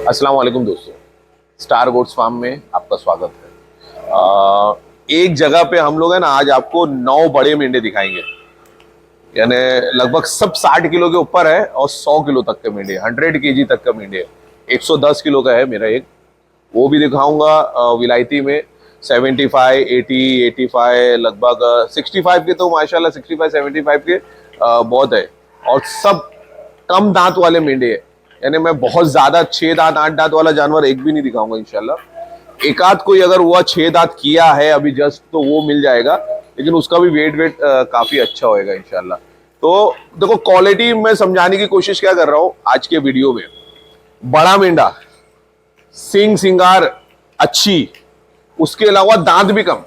अस्सलाम वालेकुम दोस्तों, स्टार गोट्स फार्म में आपका स्वागत है। एक जगह पे हम लोग है ना, आज आपको 9 बड़े मेंढे दिखाएंगे। यानी लगभग सब 60 किलो के ऊपर है और 100 किलो तक के मेंढे, 100 केजी तक का मेंढे है। 110 किलो का है मेरा एक, वो भी दिखाऊंगा। विलायती में 75, 80, 85, लगभग 65 के तो माशाल्लाह 65, 75 के बहुत है। और सब कम दांत वाले मेंढे है। यानी मैं बहुत ज्यादा 6 दांत 8 दांत वाला जानवर एक भी नहीं दिखाऊंगा इंशाल्लाह। एक आध कोई अगर हुआ 6 दांत किया है अभी जस्ट तो वो मिल जाएगा, लेकिन उसका भी वेट काफी अच्छा होएगा इंशाल्लाह। तो देखो, क्वालिटी मैं समझाने की कोशिश क्या कर रहा हूं आज के वीडियो में। बड़ा मेंढा, सिंग सिंगार अच्छी, उसके अलावा दांत भी कम,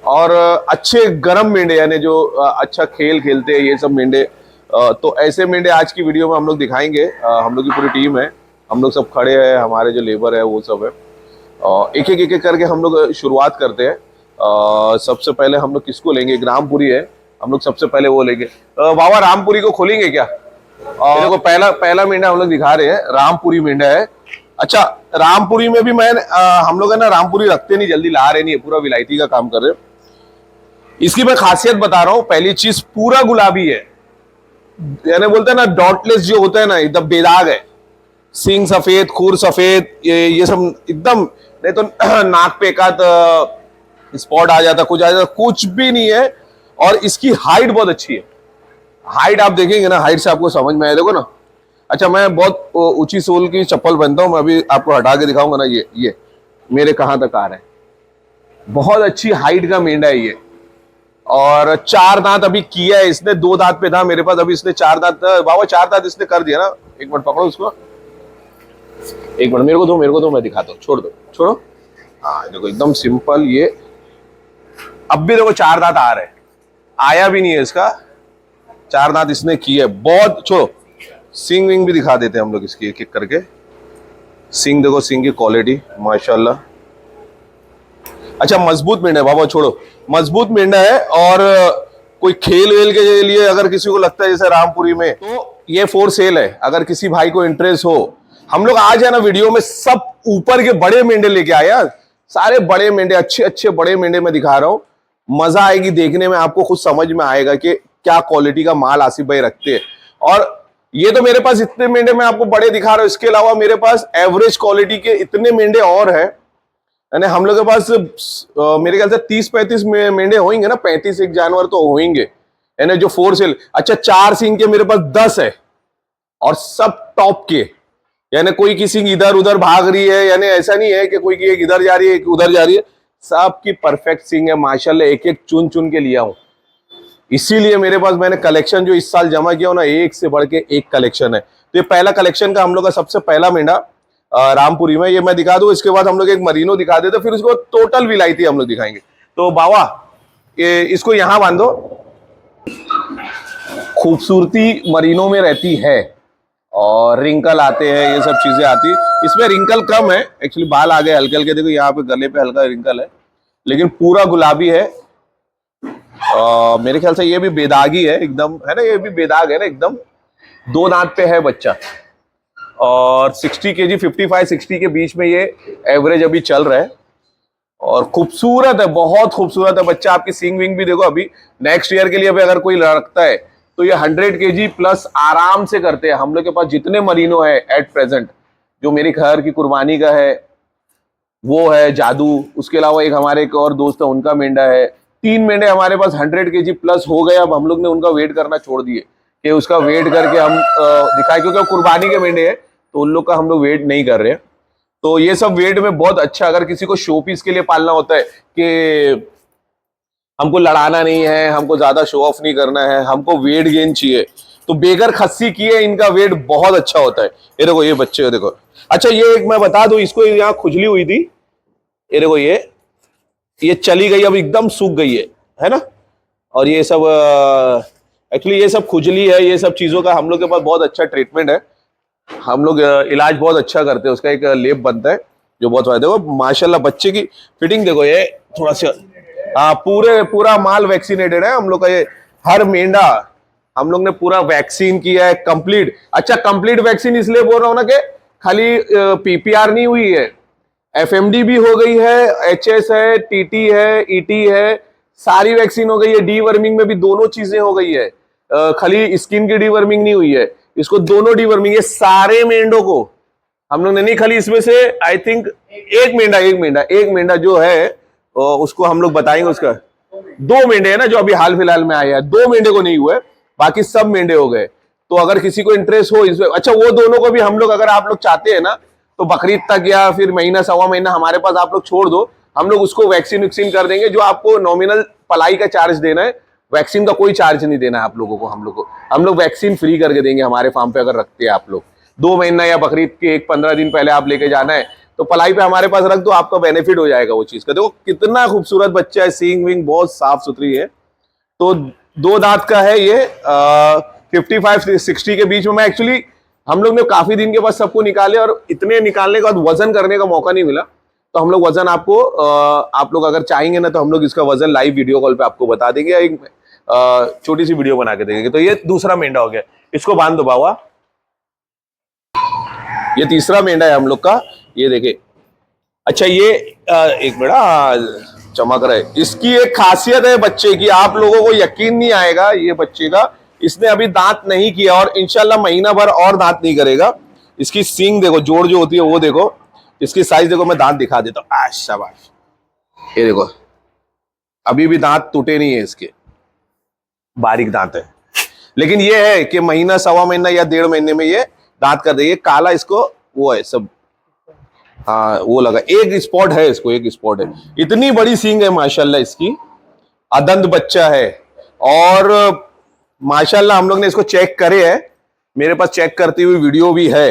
और अच्छे गर्म मेंढे, यानी जो अच्छा खेल खेलते हैं ये सब मेंढे। तो ऐसे मेंढे आज की वीडियो में हम लोग दिखाएंगे। हम लोग की पूरी टीम है, हम लोग सब खड़े हैं, हमारे जो लेबर है वो सब है। एक एक करके हम लोग शुरुआत करते हैं। सबसे पहले हम लोग किसको लेंगे? एक रामपुरी है, हम लोग सबसे पहले वो लेंगे। बाबा रामपुरी को खोलेंगे क्या? देखो, पहला मेंढा हम लोग दिखा रहे हैं, रामपुरी मेंढा है। अच्छा, रामपुरी में भी हम लोग है ना रामपुरी रखते नहीं, जल्दी ला रहे नहीं है, पूरा विलायती का काम कर रहे हैं। इसकी मैं खासियत बता रहा हूँ। पहली चीज, पूरा गुलाबी है, यानी बोलते हैं ना डॉटलेस जो होता है ना, एकदम बेदाग है। सींग सफेद, खूर सफेद, ये सब एकदम। नहीं तो नाक पे एकाध स्पॉट आ जाता, कुछ आ जाता, कुछ भी नहीं है। और इसकी हाइट बहुत अच्छी है। हाइट आप देखेंगे ना, हाइट से आपको समझ में आए, देखो ना। अच्छा, मैं बहुत ऊंची सोल की चप्पल पहनता हूं, मैं अभी आपको हटा के दिखाऊंगा ना। ये मेरे कहां तक आ रहा है। बहुत अच्छी हाइट का मेंढा है ये। और 4 दांत अभी किया है इसने, 2 दांत पे था मेरे पास, अभी इसने 4 दांत, बाबा 4 दांत इसने कर दिया ना। एक मिनट पकड़ो उसको, एक मिनट मेरे को दो, मैं दिखाता हूँ। छोड़ो। हाँ देखो, एकदम सिंपल ये। अब भी देखो 4 दांत आ रहे हैं, आया भी नहीं है इसका। 4 दांत इसने किए, बहुत। छोड़ो, सिंग विंग भी दिखा देते हैं हम लोग इसकी एक एक करके। सिंग देखो, सिंग की क्वालिटी माशाल्लाह। अच्छा, मजबूत मेंढा है बाबा, छोड़ो, मजबूत मेंढा है। और कोई खेल वेल के लिए अगर किसी को लगता है जैसे रामपुरी में, तो ये फॉर सेल है। अगर किसी भाई को इंटरेस्ट हो, हम लोग आज है ना वीडियो में सब ऊपर के बड़े मेंढे लेके आए यार। सारे बड़े मेंढे, अच्छे अच्छे बड़े मेंढे मैं दिखा रहा हूं। मजा आएगी देखने में, आपको खुद समझ में आएगा कि क्या क्वालिटी का माल आसिफ भाई रखते हैं। और ये तो मेरे पास इतने मेंढे मैं आपको बड़े दिखा रहा हूं, इसके अलावा मेरे पास एवरेज क्वालिटी के इतने मेंढे और है। यानी हम लोग के पास मेरे ख्याल से 30-35 मेंढे होंगे ना, 35 एक जानवर तो होंगे, यानी जो फोर सेल। अच्छा, 4 सींग के मेरे पास 10 है, और सब टॉप के। यानी कोई किसी इधर उधर भाग रही है, यानी ऐसा नहीं है कि कोई की एक इधर जा रही है एक उधर जा रही है। सबकी परफेक्ट सींग है माशाल्लाह, एक एक चुन चुन के लिया हूं। इसीलिए मेरे पास मैंने कलेक्शन जो इस साल जमा किया हो ना, एक से बढ़ के एक कलेक्शन है। तो ये पहला कलेक्शन का हम लोग का सबसे पहला मेंढा रामपुरी में, ये मैं दिखा दूं। इसके बाद हम लोग एक मरीनो दिखा देते, फिर उसको टोटल विलायती हम लोग दिखाएंगे। तो बाबा, ये इसको यहां बांधो। खूबसूरती मरीनो में रहती है, और रिंकल आते हैं, ये सब चीजें आती है। इसमें रिंकल कम है एक्चुअली, बाल आ गए हल्के हल्के, देखो यहाँ पे गले पे हल्का रिंकल है, लेकिन पूरा गुलाबी है। मेरे ख्याल से ये भी बेदागी है एकदम, है ना, ये भी बेदाग है ना एकदम। 2 दांत पे है बच्चा, और 60 केजी, 55-60 के बीच में ये एवरेज अभी चल रहा है। और खूबसूरत है, बहुत खूबसूरत है बच्चा। आपकी सींग विंग भी देखो। अभी नेक्स्ट ईयर के लिए अभी अगर कोई रखता है तो ये 100 केजी प्लस आराम से करते हैं। हम लोग के पास जितने मरीनो है एट प्रेजेंट, जो मेरी घर की कुर्बानी का है वो है जादू, उसके अलावा एक हमारे एक और दोस्त है, उनका मेंढा है। 3 मेंढे हमारे पास 100 केजी प्लस हो गए। अब हम लोग ने उनका वेट करना छोड़ दिए कि उसका वेट करके हम दिखाए, क्योंकि कुर्बानी के मेंढे हैं तो उन लोग का हम लोग वेट नहीं कर रहे हैं। तो ये सब वेट में बहुत अच्छा, अगर किसी को शो पीस के लिए पालना होता है कि हमको लड़ाना नहीं है, हमको ज्यादा शो ऑफ नहीं करना है, हमको वेट गेन चाहिए, तो बेगर खस्सी किए इनका वेट बहुत अच्छा होता है। ये देखो, ये बच्चे देखो। अच्छा, ये एक मैं बता दूं, इसको यहाँ खुजली हुई थी, ये देखो, ये चली गई, अब एकदम सूख गई है ना। और ये सब एक्चुअली ये सब खुजली है, ये सब चीजों का हम लोग के पास बहुत अच्छा ट्रीटमेंट है। हम लोग इलाज बहुत अच्छा करते हैं, उसका एक लेप बनता है जो बहुत फायदा। देखो माशाल्लाह बच्चे की फिटिंग देखो, ये थोड़ा सा पूरा माल वैक्सीनेटेड है हम लोग का। ये हर मेंढा हम लोग ने पूरा वैक्सीन किया है कंप्लीट। अच्छा, कंप्लीट वैक्सीन इसलिए बोल रहा हूं ना कि खाली पीपीआर नहीं हुई है, एफएमडी भी हो गई है, एचएस है, टीटी है, ईटी है, सारी वैक्सीन हो गई है। डीवर्मिंग में भी दोनों चीजें हो गई है, खाली स्किन की डीवर्मिंग नहीं हुई है, इसको दोनों डीवर्मिंग, ये सारे मेंढों को हम लोग ने नहीं, खाली इसमें से आई थिंक एक मेंढा जो है उसको हम लोग बताएंगे। उसका 2 मेंढे है ना जो अभी हाल फिलहाल में आए हैं, 2 मेंढे को नहीं हुए, बाकी सब मेंढे हो गए। तो अगर किसी को इंटरेस्ट हो इसमें, अच्छा वो दोनों को भी हम लोग, अगर आप लोग चाहते हैं ना तो बकरीद तक या फिर महीना सवा महीना हमारे पास आप लोग छोड़ दो, हम लोग उसको वैक्सीन कर देंगे। जो आपको नॉमिनल पलाई का चार्ज देना है, वैक्सीन का कोई चार्ज नहीं देना है आप लोगों को। हम लोग वैक्सीन फ्री करके देंगे हमारे फार्म पे, अगर रखते हैं आप लोग 2 महीना या बकरीद के 15 दिन पहले आप लेके जाना है तो पलाई पे हमारे पास रख दो, आपका बेनिफिट हो जाएगा वो चीज का। देखो कितना खूबसूरत बच्चा है, सींग विंग बहुत साफ सुथरी है। तो 2 दांत का है ये, 55-60 के बीच में। मैं एक्चुअली हम लोग ने काफी दिन के बाद सबको निकाले और इतने निकालने के बाद वजन करने का मौका नहीं मिला, तो हम लोग वजन आपको आप लोग अगर चाहेंगे ना तो हम लोग इसका वजन लाइव वीडियो कॉल पे आपको बता देंगे, एक छोटी सी वीडियो बना के देंगे। तो ये दूसरा मेंढा हो गया, इसको बांध दो बाबा। ये तीसरा मेंढा है हम लोग का, ये देखे। अच्छा ये एक मिनट चमक रहा है। इसकी एक खासियत है बच्चे की, आप लोगों को यकीन नहीं आएगा ये बच्चे का, इसने अभी दांत नहीं किया और इंशाल्लाह महीना भर और दांत नहीं करेगा। इसकी सींग देखो, जोड़ जो होती है वो देखो, इसकी साइज देखो, मैं दांत दिखा देता हूँ। शाबाश, ये देखो अभी भी दांत टूटे नहीं है इसके, बारीक दांत है। लेकिन ये है कि महीना सवा महीना या 1.5 महीने में ये दांत कर देगी। काला इसको वो है सब, हाँ वो लगा, एक स्पॉट है इसको, एक स्पॉट है। इतनी बड़ी सींग है माशाल्लाह इसकी, अदंत बच्चा है। और माशाल्लाह हम लोग ने इसको चेक करे है, मेरे पास चेक करती हुई वीडियो भी है,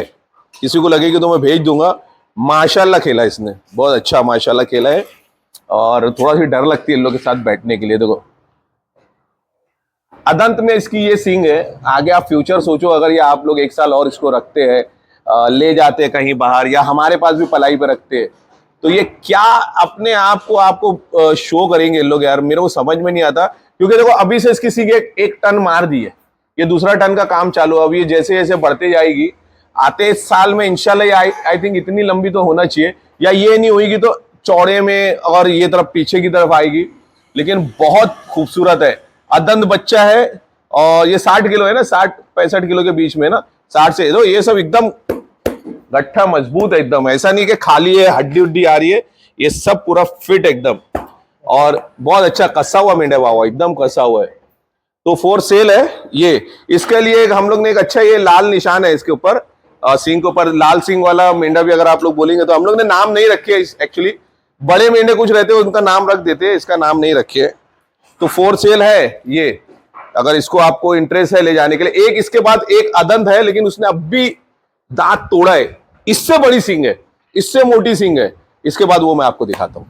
किसी को लगेगी तो मैं भेज दूंगा। माशाल्लाह खेला इसने, बहुत अच्छा माशाल्लाह खेला है। और थोड़ा सी डर लगती है इन लोग के साथ बैठने के लिए। देखो अदंत में इसकी ये सींग है। आगे आप फ्यूचर सोचो, अगर ये आप लोग 1 साल और इसको रखते हैं, ले जाते हैं कहीं बाहर या हमारे पास भी पलाई पे रखते हैं, तो ये क्या अपने आप को आपको शो करेंगे इन लोग यार, मेरे को समझ में नहीं आता। क्योंकि देखो अभी से इसकी सींग 1 टन मार दी है, ये दूसरा टन का काम चालू है। अब ये जैसे जैसे बढ़ते जाएगी, आते साल में इंशाल्लाह आई थिंक इतनी लंबी तो होना चाहिए, या ये नहीं होगी तो चौड़े में और ये तरफ पीछे की तरफ आएगी। लेकिन बहुत खूबसूरत है, अदंत बच्चा है। और ये 60 किलो है ना, 60-65 किलो के बीच में ना, 60 से तो ये सब एकदम गट्ठा मजबूत है एकदम। ऐसा नहीं कि खाली है, हड्डी उड्डी आ रही है, ये सब पूरा फिट एकदम। और बहुत अच्छा कसा हुआ मेंढा है बाबा, एकदम कसा हुआ है। तो 4 सेल है ये। इसके लिए हम लोग ने एक अच्छा ये लाल निशान है इसके ऊपर, सींग के ऊपर लाल सींग वाला मेंढा भी अगर आप लोग बोलेंगे तो। हम लोग ने नाम नहीं रखे एक्चुअली, बड़े मेंढे कुछ रहते हैं उनका नाम रख देते हैं, इसका नाम नहीं रखे। तो 4 सेल है ये, अगर इसको आपको इंटरेस्ट है ले जाने के लिए। एक इसके बाद एक अदंत है, लेकिन उसने अब भी दांत तोड़ा है, इससे बड़ी सींग है, इससे मोटी सींग है। इसके बाद वो मैं आपको दिखाता हूं।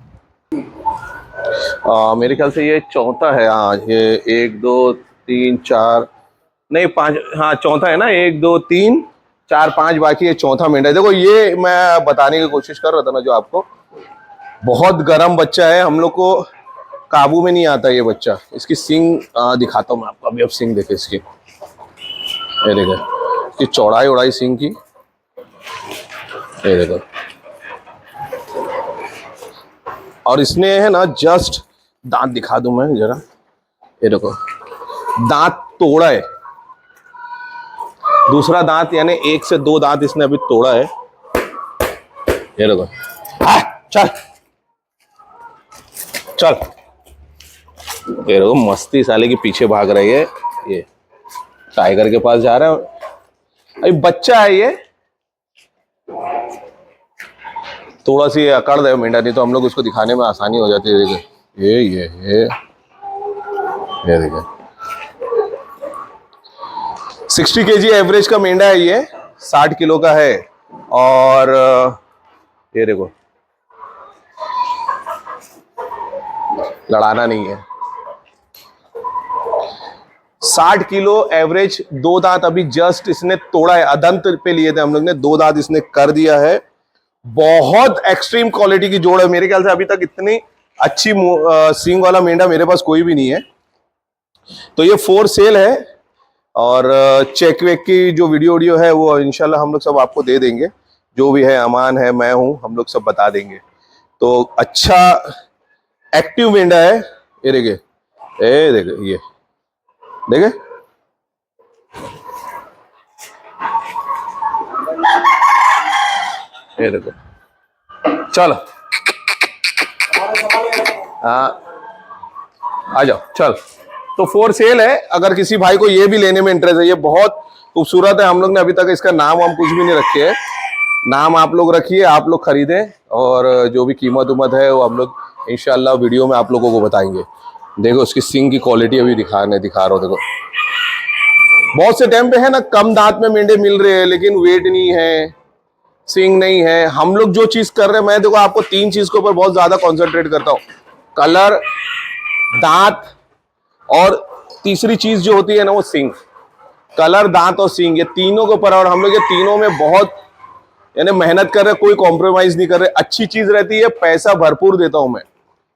मेरे ख्याल से ये चौथा है। हाँ ये 1 2 3 4 नहीं 5, हाँ चौथा है ना, 1 2 3 4 5 बाकी ये चौथा मेंढा है। देखो ये मैं बताने की कोशिश कर रहा था ना जो आपको, बहुत गर्म बच्चा है, हम लोग को काबू में नहीं आता ये बच्चा। इसकी सींग दिखाता हूँ मैं आपको अभी। अब सींग देखे इसकी, ये देखो इसकी चौड़ाई उड़ाई सींग की, ये देखो। और इसने है ना जस्ट दांत दिखा दूं मैं जरा, ये देखो दांत तोड़ा है, दूसरा दांत, यानी 1 से 2 दांत इसने अभी तोड़ा है। ये देखो, चल चल, ये देखो मस्ती साले के पीछे भाग रही है, ये टाइगर के पास जा रहा है। अभी बच्चा है ये, थोड़ा सी अकड़ दे मेंढा, नहीं तो हम लोग उसको दिखाने में आसानी हो जाती है। देखिए ये देखिए 60 केजी एवरेज का मेंढा है ये, 60 किलो का है। और ये देखो लड़ाना नहीं है, 60 किलो एवरेज, 2 दांत अभी जस्ट इसने तोड़ा है। अदंत पे लिए थे हम लोग ने, 2 दांत इसने कर दिया है। बहुत एक्सट्रीम क्वालिटी की जोड़ है, मेरे ख्याल से अभी तक इतनी अच्छी सींग वाला मेंढा मेरे पास कोई भी नहीं है। तो ये 4 सेल है। और चेक वेक की जो वीडियो है वो इंशाल्लाह हम लोग सब आपको दे देंगे। जो भी है, अमान है, मैं हूं, हम लोग सब बता देंगे। तो अच्छा एक्टिव मेंढा है। ये देखिए, ये देखिए, ये देखे, ये देखो, चलो हाँ आ जाओ चल। तो फॉर सेल है, अगर किसी भाई को ये भी लेने में इंटरेस्ट है, ये बहुत खूबसूरत है। हम लोग ने अभी तक इसका नाम वाम कुछ भी नहीं रखे है, नाम आप लोग रखिए, आप लोग खरीदें, और जो भी कीमत उमत है वो हम लोग इंशाल्लाह वीडियो में आप लोगों को बताएंगे। देखो उसकी सिंग की क्वालिटी अभी दिखा रहा हूँ। देखो बहुत से टाइम पे है ना, कम दांत में मेंढे मिल रहे हैं लेकिन वेट नहीं है, सिंग नहीं है। हम लोग जो चीज कर रहे हैं, मैं देखो आपको 3 चीज के ऊपर बहुत ज्यादा कॉन्सेंट्रेट करता हूँ, कलर, दांत, और तीसरी चीज जो होती है ना वो सिंग। कलर, दांत और सिंग, ये तीनों के ऊपर, और हम लोग ये तीनों में बहुत यानी मेहनत कर रहे, कोई कॉम्प्रोमाइज नहीं कर रहे। अच्छी चीज रहती है, पैसा भरपूर देता हूं मैं,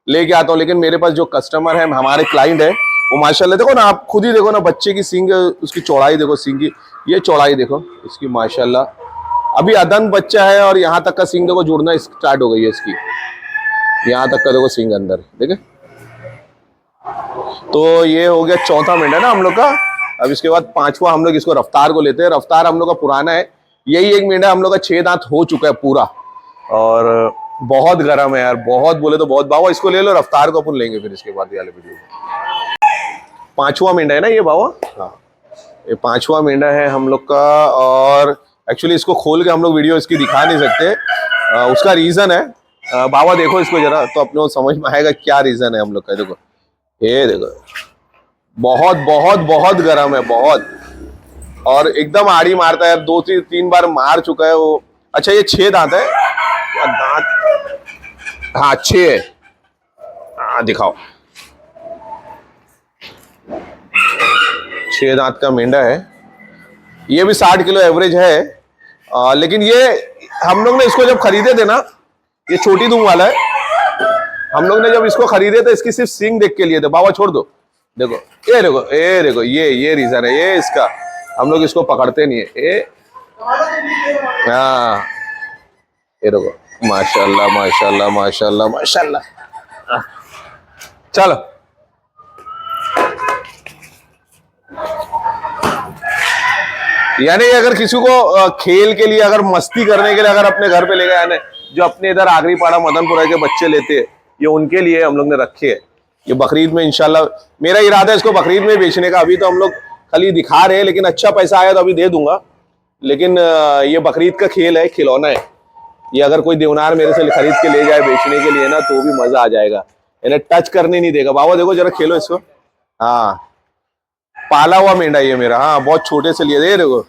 लेके आता हूं, लेकिन मेरे पास जो कस्टमर है, हमारे क्लाइंट है, वो माशाल्लाह देखो ना, आप खुद ही देखो ना, बच्चे की सींग, उसकी चौड़ाई देखो, सींग की ये चौड़ाई देखो इसकी माशाल्लाह। अभी अदन बच्चा है और यहाँ तक का सींग देखो जुड़ना स्टार्ट हो गई है इसकी, यहाँ तक का देखो सींग अंदर, देखे। तो ये हो गया चौथा मेंढा ना हम लोग का। अब इसके बाद 5वां हम लोग इसको रफ्तार को लेते हैं। रफ्तार हम लोग का पुराना है, यही एक मेंढा हम लोग का 6 दांत हो चुका है पूरा, और बहुत गर्म है यार, बहुत बोले तो बहुत। बाबा इसको ले लो, रफ्तार को अपन लेंगे फिर इसके बाद वाले वीडियो। 5वां मेंढा है ना ये बाबा, हाँ ये 5वां मेंढा है हम लोग का। और एक्चुअली इसको खोल के हम लोग वीडियो इसकी दिखा नहीं सकते, उसका रीजन है, बाबा देखो इसको जरा, तो अपने को समझ में आएगा क्या रीजन है हम लोग का। देखो ये देखो, बहुत बहुत बहुत गर्म है, बहुत, और एकदम आड़ी मारता है, 2-3 बार मार चुका है वो। अच्छा ये 6 दांत है, दांत, हाँ 6 है, हाँ दिखाओ, 6 दांत का मेंढा है। ये भी 60 किलो एवरेज है, लेकिन ये हम लोग ने इसको जब खरीदे थे ना, ये छोटी दूम वाला है, हम लोग ने जब इसको खरीदे थे इसकी सिर्फ सींग देख के लिए थे। बाबा छोड़ दो, देखो ये देखो, ये देखो, ये रीजन है, ये इसका हम लोग इसको पकड़ते नहीं है। ये हाँ, ये देखो माशाल्लाह माशाल्लाह माशाल्लाह माशाल्लाह। चलो यानी अगर किसी को खेल के लिए, अगर मस्ती करने के लिए, अगर अपने घर पे ले गए, यानी जो अपने इधर आगरी पाड़ा मदनपुरा के बच्चे लेते हैं, ये उनके लिए हम लोग ने रखे है। ये बकरीद में इंशाल्लाह मेरा इरादा है इसको बकरीद में बेचने का। अभी तो हम लोग खाली दिखा रहे हैं, लेकिन अच्छा पैसा आया तो अभी दे दूंगा। लेकिन ये बकरीद का खेल है, खिलौना है ये। अगर कोई देवनार मेरे से खरीद के ले जाए बेचने के लिए ना, तो भी मजा आ जाएगा, यानी टच करने नहीं देगा। बाबा देखो जरा खेलो इसको, हाँ पाला हुआ मेंढा ये मेरा, हाँ बहुत छोटे से लिए थे। देखो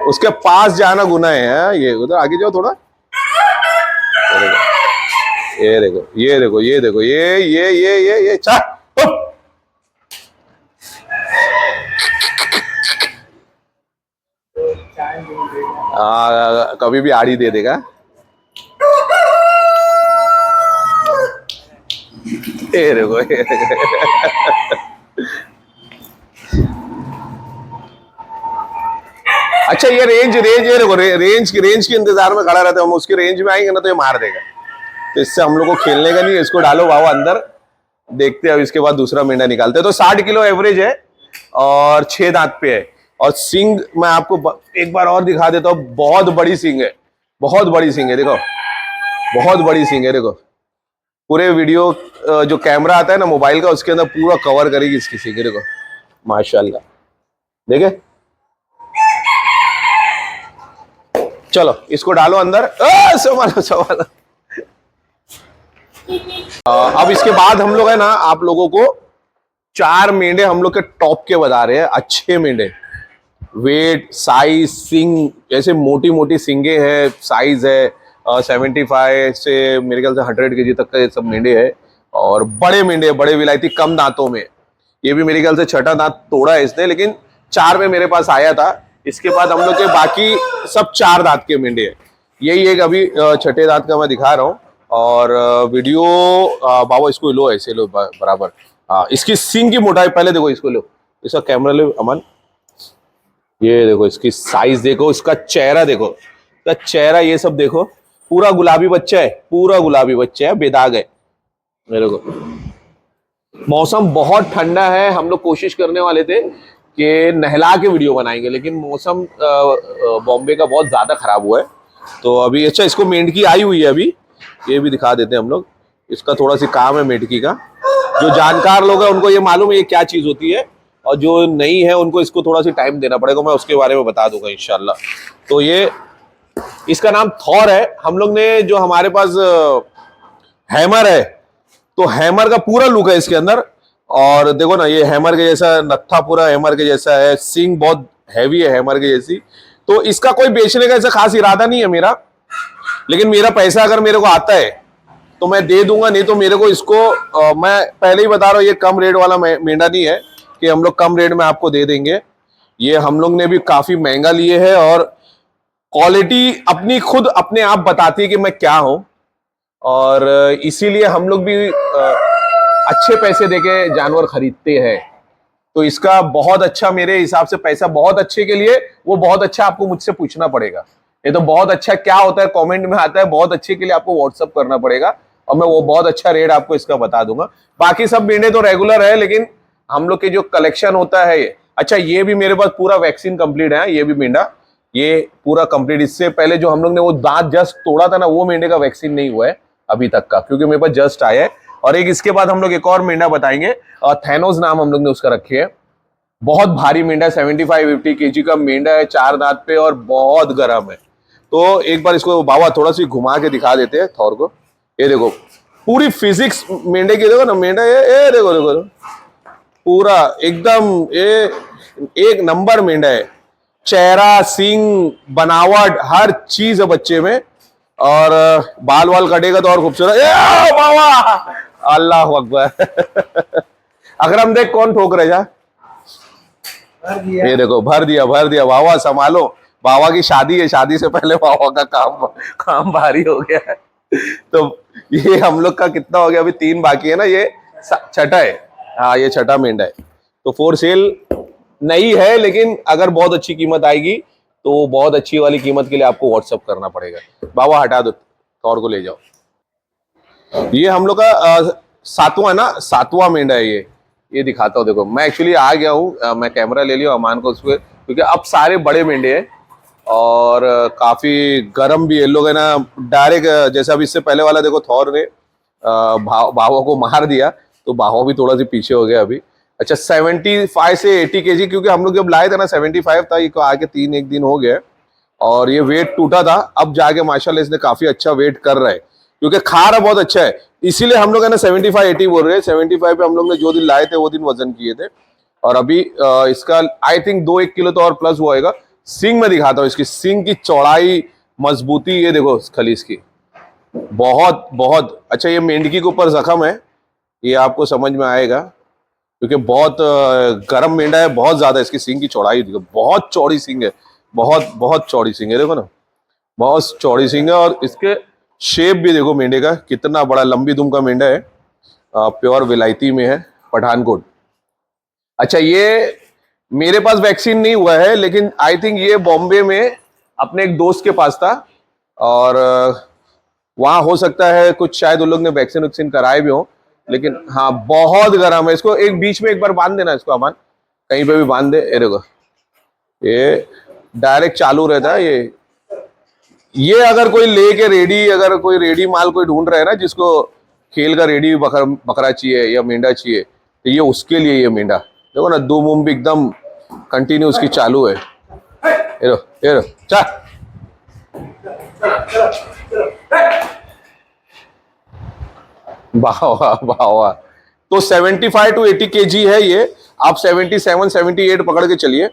उसके पास जाना गुनाह है, ये उधर आगे जाओ थोड़ा, ये देखो ये देखो ये देखो, ये चा कभी भी आड़ी दे देगा। ये देखो, ये अच्छा ये रेंज ये देखो, रेंज के इंतजार में खड़ा रहता है, हम उसकी रेंज में आएंगे ना तो ये मार देगा। तो इससे हम लोग को खेलने का नहीं है। इसको डालो बाबा अंदर, देखते हैं अब इसके बाद दूसरा मेंढा निकालते हैं। तो 60 किलो एवरेज है और 6 दांत पे है। और सिंग मैं आपको एक बार और दिखा देता हूँ, बहुत बड़ी सिंग है, बहुत बड़ी सिंग है, देखो बहुत बड़ी सिंग है। देखो पूरे वीडियो जो कैमरा आता है ना मोबाइल का, उसके अंदर पूरा कवर करेगी इसकी सिंग। देखो माशाल्लाह, देखे। चलो इसको डालो अंदर, संभालो। अब इसके बाद हम लोग है ना, आप लोगों को 4 मेंढे हम लोग के टॉप के बता रहे हैं, अच्छे मेंढे, वेट, साइज, सिंग, जैसे मोटी मोटी सिंगे है, साइज है 75 से मेरे ख्याल से 100 kg तक का ये सब मेंढे है। और बड़े मेंढे, बड़े विलायती, कम दांतों में। ये भी मेरे ख्याल से 6ठा दांत तोड़ा है इसने, लेकिन 4 में मेरे पास आया था। इसके बाद हम लोग के बाकी सब 4 दांत के मेंढे हैं। यही एक अभी 6ठे दांत का मैं दिखा रहा हूँ। और वीडियो बाबा इसको लो, ऐसे लो बराबर। हाँ इसकी सींग की मोटाई पहले देखो, इसको लो, इसका कैमरा लो अमन, ये देखो इसकी साइज देखो, इसका चेहरा देखो, इसका चेहरा ये सब देखो, पूरा गुलाबी बच्चा है, पूरा गुलाबी बच्चा है, बेदाग है मेरे को। मौसम बहुत ठंडा है, हम लोग कोशिश करने वाले थे कि नहला के वीडियो बनाएंगे, लेकिन मौसम बॉम्बे का बहुत ज्यादा खराब हुआ है। तो अभी अच्छा इसको मेंढकी आई हुई है अभी, ये भी दिखा देते हैं हम लोग। इसका थोड़ा सी काम है मेंढकी का, जो जानकार लोग हैं उनको ये मालूम है ये क्या चीज होती है, और जो नहीं है उनको इसको थोड़ा सी टाइम देना पड़ेगा, मैं उसके बारे में बता दूंगा इंशाल्लाह। तो ये इसका नाम थॉर है। हम लोग ने जो हमारे पास हैमर है, तो हैमर का पूरा लुक है इसके अंदर, और देखो ना ये हैमर के जैसा नत्था पूरा हैमर के जैसा है, सींग बहुत हैवी है हैमर के जैसी। तो इसका कोई बेचने का ऐसा खास इरादा नहीं है मेरा, लेकिन मेरा पैसा अगर मेरे को आता है तो मैं दे दूंगा, नहीं तो मेरे को इसको मैं पहले ही बता रहा हूँ ये कम रेट वाला मेंढा नहीं है कि हम लोग कम रेट में आपको दे देंगे। ये हम लोग ने भी काफी महंगा लिए है, और क्वालिटी अपनी खुद अपने आप बताती है कि मैं क्या हूं, और इसीलिए हम लोग भी अच्छे पैसे देके जानवर खरीदते हैं। तो इसका बहुत अच्छा, मेरे हिसाब से पैसा बहुत अच्छे के लिए, वो बहुत अच्छा आपको मुझसे पूछना पड़ेगा। ये तो बहुत अच्छा क्या होता है कमेंट में आता है, बहुत अच्छे के लिए आपको व्हाट्सअप करना पड़ेगा, और मैं वो बहुत अच्छा रेट आपको इसका बता दूंगा। बाकी सब मेंढे तो रेगुलर है, लेकिन हम लोग के जो कलेक्शन होता है अच्छा ये भी मेरे पास पूरा वैक्सीन कंप्लीट है। ये भी मेंढा ये पूरा कंप्लीट, इससे पहले जो हम लोग ने वो दांत जस्ट तोड़ा था ना, वो मेंढे का वैक्सीन नहीं हुआ है अभी तक का, क्योंकि मेरे पास जस्ट आया है। और एक इसके बाद हम लोग एक और मेंढा बताएंगे, थैनोस नाम हम लोग ने उसका रखे है। बहुत भारी मेंढा, 75-80 kg का मेंढा है, 4 दांत पे, और बहुत गर्म है। तो एक बार इसको बाबा थोड़ा सी घुमा के दिखा देते हैं थॉर को। ये देखो पूरी फिजिक्स मेंढे की, देखो ना मेंढा ये देखो देखो पूरा एकदम ये एक नंबर मेंढा है। चेहरा, सींग, बनावट, हर चीज है बच्चे में, और बाल वाल कटेगा तो और खूबसूरत। बाबा अल्लाह अकबर अकरम देख कौन ठोक रहे जा, ये देखो भर दिया बाबा संभालो, बाबा की शादी है, शादी से पहले बाबा का काम भारी हो गया है। तो ये हम लोग का कितना हो गया, अभी 3 बाकी है ना, ये छठा है। हाँ ये छठा मेंढा है। तो फॉर सेल नहीं है, लेकिन अगर बहुत अच्छी कीमत आएगी तो बहुत अच्छी वाली कीमत के लिए आपको व्हाट्सअप करना पड़ेगा। बाबा हटा दो, थॉर को ले जाओ। ये हम लोग का 7वां ना, 7वां मेंढा है ये दिखाता हूँ। देखो मैं एक्चुअली आ गया हूँ, मैं कैमरा ले लिया अमान को उसपे, क्योंकि अब सारे बड़े मेंढे हैं और काफी गर्म भी है। लोग है ना डायरेक्ट, जैसे अब इससे पहले वाला देखो थॉर ने भावों को मार दिया, तो भावों भी थोड़ा सी पीछे हो गया अभी। अच्छा 75 से 80 kg, क्योंकि हम लोग जब लाए थे ना 75 था, ये आके 1 दिन हो गया, और ये वेट टूटा था, अब जाके माशाल्लाह इसने काफी अच्छा वेट कर रहा है, क्योंकि खा रहा बहुत अच्छा है। इसीलिए हम लोग है ना 75-80 बोल रहे हैं। 75 पे हम लोग ने जो दिन लाए थे वो दिन वजन किए थे, और अभी इसका आई थिंक 2-1 किलो तो और प्लस हुआ। सींग में दिखाता हूँ, इसकी सींग की चौड़ाई, मजबूती, ये देखो खलीस की, बहुत बहुत अच्छा। ये मेंढकी के ऊपर जख्म है, ये आपको समझ में आएगा, क्योंकि बहुत गर्म मेंढा है, बहुत ज्यादा इसकी सींग की चौड़ाई देखो, बहुत चौड़ी सींग है, बहुत बहुत चौड़ी सींग है, देखो ना बहुत चौड़ी सींग है। और इसके शेप भी देखो मेंढे का कितना बड़ा, लंबी दुम का मेंढा है, प्योर विलायती में है, पठानकोट। अच्छा ये मेरे पास वैक्सीन नहीं हुआ है, लेकिन आई थिंक ये बॉम्बे में अपने एक दोस्त के पास था, और वहां हो सकता है कुछ शायद उन लोग ने वैक्सीन कराए भी हो, लेकिन हाँ बहुत गर्म है। इसको एक बीच में एक बार बांध देना, इसको अमान कहीं पे भी बांध दे। ये देखो ये डायरेक्ट चालू रहता है। ये अगर कोई लेके रेडी, अगर कोई रेडी माल कोई ढूंढ रहा है ना, जिसको खेल का रेडी बकरा चाहिए या मेंढा चाहिए, तो ये उसके लिए ये मेंढा देखो ना, दो मुंह भी एकदम कंटिन्यू उसकी चालू है। ये रो चा वाह वाह वाह वाह। तो 75-80 kg है ये, आप 77-78 पकड़ के चलिए,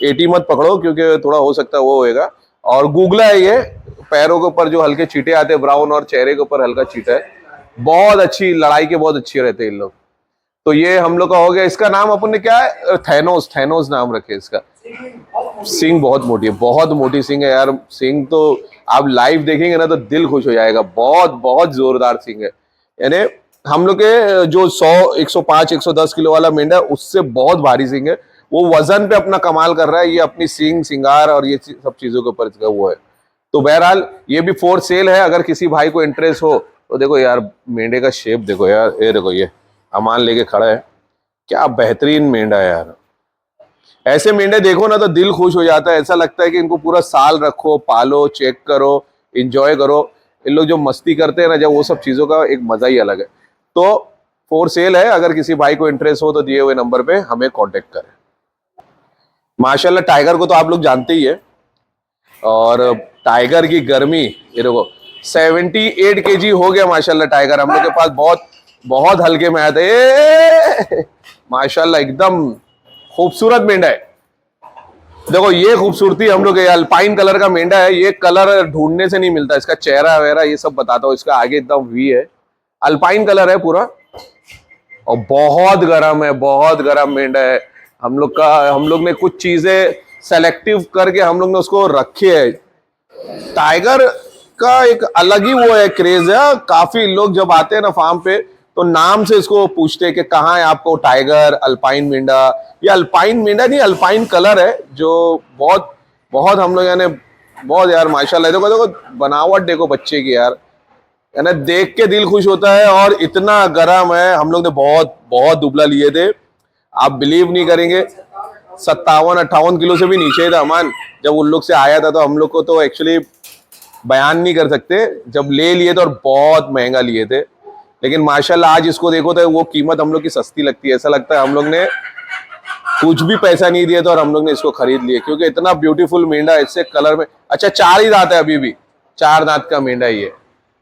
80 मत पकड़ो, क्योंकि थोड़ा हो सकता है वो होएगा। और गूगला है ये, पैरों के ऊपर जो हल्के चीटे आते हैं ब्राउन, और चेहरे के ऊपर हल्का चीटा है, बहुत अच्छी लड़ाई के बहुत अच्छे रहते हैं इन लोग। तो ये हम लोग का हो गया। इसका नाम अपन ने क्या है, थैनोस नाम रखे इसका। सिंग बहुत मोटी है, बहुत मोटी सिंग है यार। सिंग तो आप लाइव देखेंगे ना तो दिल खुश हो जाएगा, बहुत बहुत जोरदार सिंग है। यानी हम लोग के जो 100, 105, 110 किलो वाला मेंढा, उससे बहुत भारी सिंग है। वो वजन पे अपना कमाल कर रहा है, ये अपनी सिंग, सिंगार और ये सब चीजों के ऊपर इसका वो है। तो बहरहाल ये भी फॉर सेल है, अगर किसी भाई को इंटरेस्ट हो तो देखो यार मेंढे का शेप देखो यार, ये देखो ये अमान लेके खड़ा है, क्या बेहतरीन मेंढा है यार। ऐसे मेंढे देखो ना तो दिल खुश हो जाता है, ऐसा लगता है कि इनको पूरा साल रखो, पालो, चेक करो, इंजॉय करो। इन लोग जो मस्ती करते हैं ना जब, वो सब चीजों का एक मजा ही अलग है। तो फॉर सेल है, अगर किसी भाई को इंटरेस्ट हो तो दिए हुए नंबर पे हमें कांटेक्ट करें। माशाल्लाह टाइगर को तो आप लोग जानते ही है, और टाइगर की गर्मी ये देखो 78 kg हो गया माशाल्लाह टाइगर हम लोग के पास, बहुत बहुत हल्के में आया था। माशाल्लाह एकदम खूबसूरत मेंढा है। देखो ये खूबसूरती हम लोग, अल्पाइन कलर का मेंढा है, ये कलर ढूंढने से नहीं मिलता, इसका चेहरा वगैरह ये सब बताता हूँ, इसका आगे एकदम वी है, अल्पाइन कलर है पूरा, और बहुत गर्म है, बहुत गर्म मेंढा है। हम लोग ने कुछ चीजें सेलेक्टिव करके हम लोग ने उसको रखे है। टाइगर का एक अलग ही वो है, क्रेज है। काफी लोग जब आते हैं ना फार्म पे तो नाम से इसको पूछते हैं कि कहाँ है आपको टाइगर, अल्पाइन मेंढा। ये अल्पाइन मेंढा नहीं, अल्पाइन कलर है, जो बहुत बहुत हम लोग यानी बहुत यार माशाल्लाह। देखो देखो बनावट देखो बच्चे की यार, यानी देख के दिल खुश होता है। और इतना गर्म है, हम लोग ने बहुत बहुत दुबला लिए थे, आप बिलीव नहीं करेंगे, 57-58 किलो से भी नीचे था अमान। जब उन लोग से आया था तो हम लोग को तो एक्चुअली बयान नहीं कर सकते, जब ले लिए थे और बहुत महंगा लिए थे। लेकिन माशाल्लाह आज इसको देखो तो वो कीमत हम लोग की सस्ती लगती है, ऐसा लगता है हम लोग ने कुछ भी पैसा नहीं दिए थे और हम लोग ने इसको खरीद लिए, क्योंकि इतना ब्यूटीफुल मेंढा है, इससे कलर में अच्छा 4 ही दांत है, अभी भी 4 दांत का मेंढा ही है।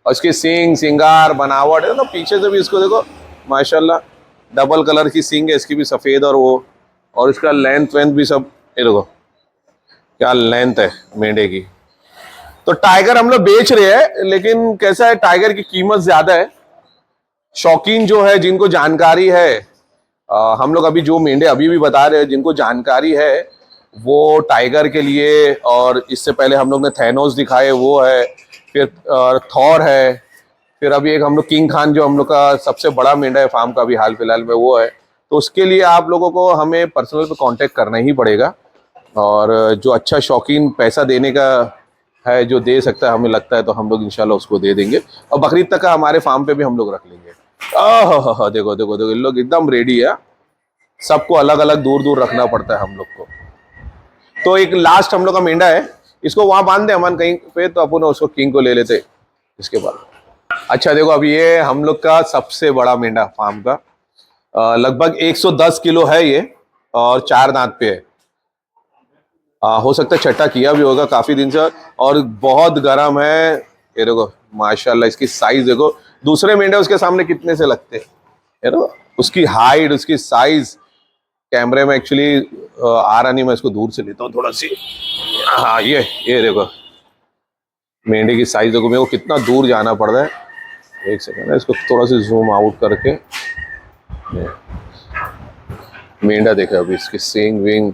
और इसकी सींग सिंगार बनावट है ना, पीछे से भी इसको देखो माशाल्लाह, डबल कलर की सींग है इसकी भी, सफेद और वो, और इसका लेंथ वेंथ भी सब, ये देखो क्या लेंथ है मेंढे की। तो टाइगर हम लोग बेच रहे हैं, लेकिन कैसा है टाइगर की कीमत ज्यादा है। शौकीन जो है, जिनको जानकारी है, हम लोग अभी जो मेंढे अभी भी बता रहे हैं, जिनको जानकारी है वो टाइगर के लिए, और इससे पहले हम लोग ने थैनोस दिखाए वो है, फिर थॉर है, फिर अभी एक हम लोग किंग खान जो हम लोग का सबसे बड़ा मेंढा है फार्म का अभी हाल फिलहाल में वो है। तो उसके लिए आप लोगों को हमें पर्सनल पे कांटेक्ट करना ही पड़ेगा, और जो अच्छा शौकीन पैसा देने का है, जो दे सकता है हमें लगता है, तो हम लोग इंशाल्लाह उसको दे देंगे। और बकरीद तक का हमारे फार्म पे भी हम लोग रख लेंगे। देखो देखो देखो इन लोग एकदम रेडी है, सबको अलग अलग दूर दूर रखना पड़ता है हम लोग को। तो एक लास्ट हम लोग का मेंढा है, इसको वहां बांध दे अमन कहीं पे, तो अपन उसको किंग को ले लेते इसके बाद। अच्छा देखो अभी ये हम लोग का सबसे बड़ा मेंढा फार्म का, लगभग 110 किलो है ये, और 4 दांत पे है। हो सकता है छठा किया भी होगा काफी दिन से, और बहुत गर्म है। ये देखो माशाल्लाह इसकी साइज देखो, दूसरे मेंढे उसके सामने कितने से लगते हैं, ये देखो उसकी हाइट, उसकी साइज। कैमरे में एक्चुअली आ रहा नहीं, मैं इसको दूर से लेता हूँ थोड़ा सी। हाँ ये देखो मेंढे की साइज देखो, मेरे को कितना दूर जाना पड़ रहा है। एक सेकंड है, इसको थोड़ा सा जूम आउट करके मेंढा देखो अभी, इसकी सींग विंग।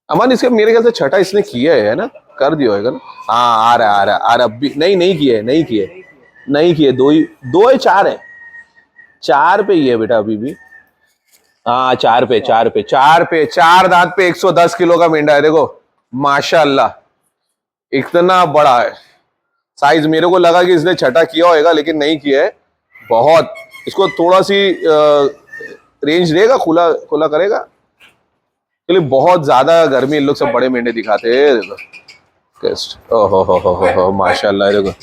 अमन इसके मेरे ख्याल से छठा इसने किया है ना, कर दिया होगा ना। हाँ आ रहा अब भी, नहीं किए नहीं किए, दो है 4 है, 4 पे ही है बेटा अभी भी। हाँ 4 पे 4 दांत पे 110 किलो का मेंढा है, देखो माशाल्लाह इतना बड़ा है साइज। मेरे को लगा कि इसने छठा किया होगा, लेकिन नहीं किया है। बहुत इसको थोड़ा सी रेंज देगा, खुला खुला करेगा, चलिए। बहुत ज्यादा गर्मी इन लोग सब बड़े मेंढे दिखाते हैं। देखो ओहो माशाल्लाह, देखो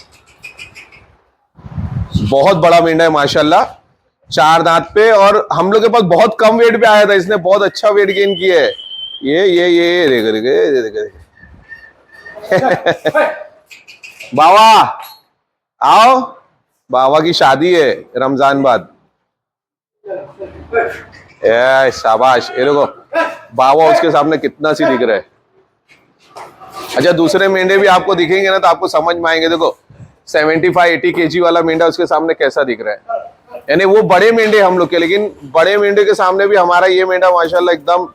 बहुत बड़ा मेंढा है माशाल्लाह, 4 दांत पे। और हम लोग के पास बहुत कम वेट पे आया था, इसने बहुत अच्छा वेट गेन किया है। ये देख बाबा आओ, बाबा की शादी है रमजान बाद। शाबाश, ये देखो बाबा उसके सामने कितना सी दिख रहा है। अच्छा दूसरे मेंढे भी आपको दिखेंगे ना तो आपको समझ में आएंगे। देखो 75-80 kg वाला मेंढा उसके सामने कैसा दिख रहा है, यानी वो बड़े मेंढे हम लोग के, लेकिन बड़े मेंढे के सामने भी हमारा ये मेंढा माशाल्लाह एकदम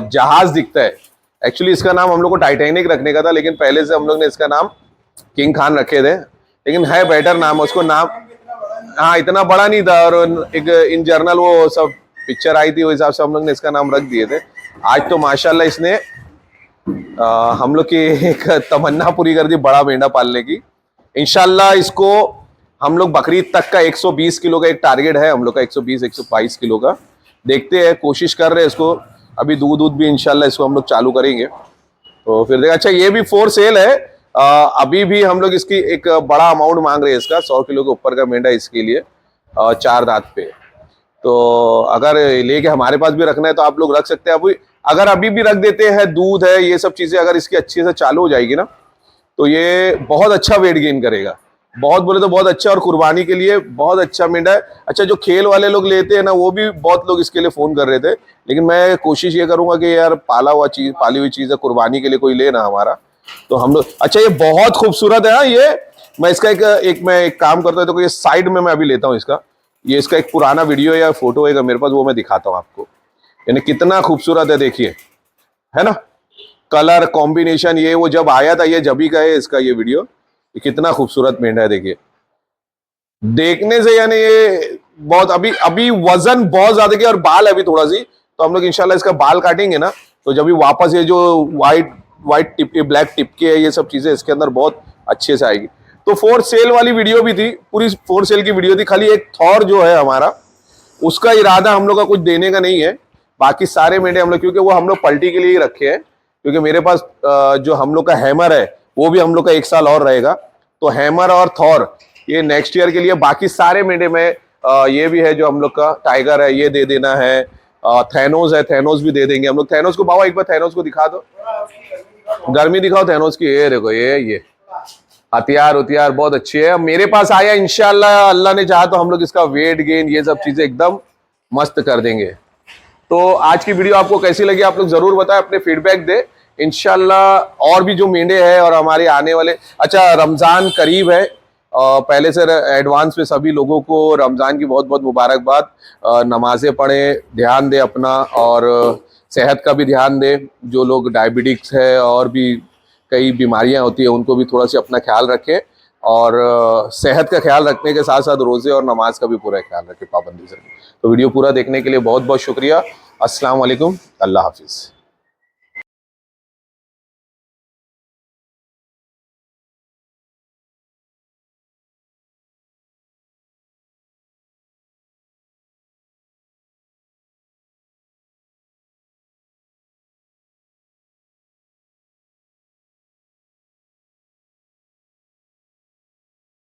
जहाज दिखता है। एक्चुअली इसका नाम हम लोग को टाइटैनिक रखने का था, लेकिन पहले से हम लोग ने इसका नाम किंग खान रखे थे, लेकिन है बेटर नाम उसको नाम। हाँ इतना बड़ा नहीं था, और एक इन जर्नल वो सब पिक्चर आई थी, उस हिसाब से हम लोग ने इसका नाम रख दिए थे। आज तो माशाल्लाह इसने हम लोग की एक तमन्ना पूरी कर दी बड़ा मेंढा पालने की। इंशाल्लाह इसको हम लोग बकरीद तक का 120 किलो का एक टारगेट है हम लोग का, 120-122 किलो का। देखते हैं, कोशिश कर रहे हैं इसको। अभी दूध भी इंशाल्लाह इसको हम लोग चालू करेंगे तो फिर देखा। अच्छा ये भी फॉर सेल है। अभी भी हम लोग इसकी एक बड़ा अमाउंट मांग रहे हैं इसका, 100 किलो के ऊपर का मेंढा इसके लिए 4 दांत पे। तो अगर लेके हमारे पास भी रखना है तो आप लोग रख सकते हैं। अगर अभी भी रख देते हैं, दूध है ये सब चीजें अगर इसकी अच्छे से चालू हो जाएगी ना तो ये बहुत अच्छा वेट गेन करेगा। बहुत बोले तो बहुत अच्छा, और कुर्बानी के लिए बहुत अच्छा मेंढा है। अच्छा जो खेल वाले लोग लेते हैं ना, वो भी बहुत लोग इसके लिए फोन कर रहे थे, लेकिन मैं कोशिश ये करूंगा कि यार पाली हुई चीज है, कुर्बानी के लिए कोई ले ना हमारा, तो हम लोग। अच्छा ये बहुत खूबसूरत है। हाँ ये मैं इसका एक काम करता हूँ, तो ये साइड में मैं अभी लेता हूँ इसका। ये इसका एक पुराना वीडियो या फोटो है मेरे पास, वो मैं दिखाता हूँ आपको। यानी कितना खूबसूरत है, देखिए, है ना, कलर कॉम्बिनेशन। ये वो जब आया था, ये जबी का है इसका ये वीडियो। ये कितना खूबसूरत मेंढा है, देखिए देखने से। यानी ये बहुत अभी वजन बहुत ज्यादा किया, और बाल अभी थोड़ा सी, तो हम लोग इंशाल्लाह इसका बाल काटेंगे ना, तो जब भी वापस ये जो व्हाइट टिप के ब्लैक टिप के है, ये सब चीजें इसके अंदर बहुत अच्छे से आएगी। तो फॉर सेल वाली वीडियो भी थी, पूरी फॉर सेल की वीडियो थी। खाली एक थॉर जो है हमारा, उसका इरादा हम लोग का कुछ देने का नहीं है। बाकी सारे मेंढे हम लोग, क्योंकि वो हम लोग पलटी के लिए ही रखे हैं, क्योंकि मेरे पास जो हम लोग का हैमर है वो भी हम लोग का 1 साल और रहेगा। तो हैमर और थॉर ये नेक्स्ट ईयर के लिए। बाकी सारे मेंढे में ये भी है जो हम लोग का टाइगर है, ये दे देना है। थैनोस है, थैनोस भी दे देंगे हम लोग। थैनोस को बाबा एक बार थैनोस को दिखा दो, गर्मी दिखाओ थैनोस की। ये देखो, ये हथियार बहुत अच्छी है। मेरे पास आया इंशाल्लाह, अल्लाह ने चाहा तो हम लोग इसका वेट गेन ये सब चीजें एकदम मस्त कर देंगे। तो आज की वीडियो आपको कैसी लगी आप लोग जरूर बताएं, अपने फीडबैक दे। इंशाल्लाह और भी जो मेंढे हैं और हमारे आने वाले। अच्छा रमजान करीब है, पहले से एडवांस में सभी लोगों को रमजान की बहुत बहुत मुबारकबाद। नमाजें पढ़ें, ध्यान दें अपना, और सेहत का भी ध्यान दें। जो लोग डायबिटिक्स है और भी कई बीमारियां होती है, उनको भी थोड़ा सा अपना ख्याल रखें, और सेहत का ख्याल रखने के साथ साथ रोजे और नमाज का भी पूरा ख्याल रखें पाबंदी से। तो वीडियो पूरा देखने के लिए बहुत बहुत शुक्रिया। अस्सलाम वालेकुम, अल्लाह हाफिज़।